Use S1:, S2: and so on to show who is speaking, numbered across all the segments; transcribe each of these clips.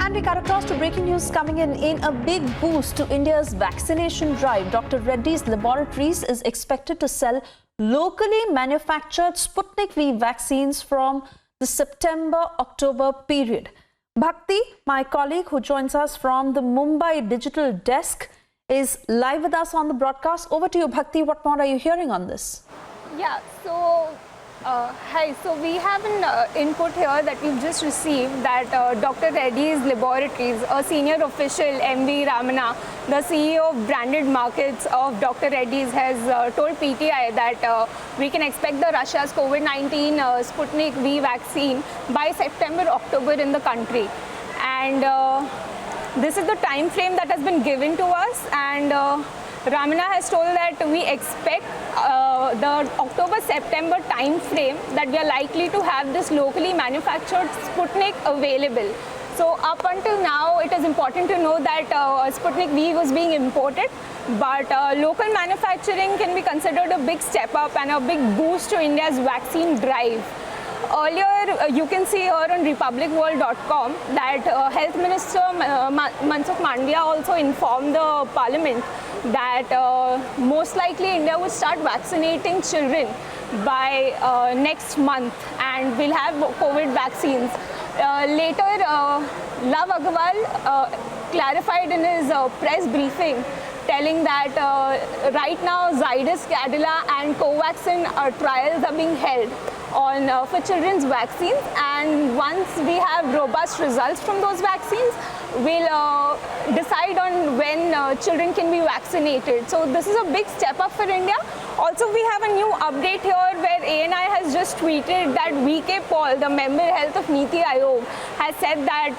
S1: And we cut across to breaking news coming in a big boost to India's vaccination drive. Dr. Reddy's Laboratories is expected to sell locally manufactured Sputnik V vaccines from the September-October period. Bhakti, my colleague who joins us from the Mumbai digital desk, is live with us on the broadcast. Over to you, Bhakti. What more are you hearing on this?
S2: Yeah, so hi. So we have an input here that we've just received that Dr. Reddy's Laboratories, a senior official, MV Ramana, the CEO of branded markets of Dr. Reddy's, has told PTI that we can expect the Russia's COVID-19 Sputnik V vaccine by September-October in the country. And this is the time frame that has been given to us, and Ramana has told that we expect the October-September time frame that we are likely to have this locally manufactured Sputnik available. So up until now, it is important to know that Sputnik V was being imported, but local manufacturing can be considered a big step up and a big boost to India's vaccine drive. Earlier, you can see here on republicworld.com that Health Minister Mansukh Mandaviya also informed the Parliament that most likely India will start vaccinating children by next month, and we'll have COVID vaccines. Later, Love Agarwal clarified in his press briefing, telling that right now Zydus Cadila and Covaxin trials are being held on for children's vaccines, and once we have robust results from those vaccines, we'll decide on when children can be vaccinated. So this is a big step up for India. Also, we have a new update here where ANI has just tweeted that VK Paul, the member health of Niti Aayog, has said that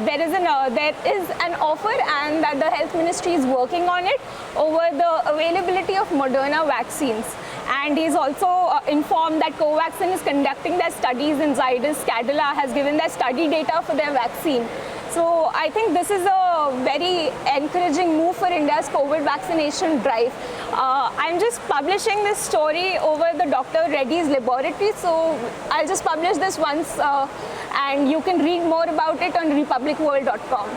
S2: there is an offer and that the health ministry is working on it over the availability of Moderna vaccines. And he's also informed that Covaxin is conducting their studies and Zydus Cadila has given their study data for their vaccine. So I think this is a very encouraging move for India's COVID vaccination drive. I'm just publishing this story over the Dr. Reddy's Laboratory, so I'll just publish this once and you can read more about it on republicworld.com.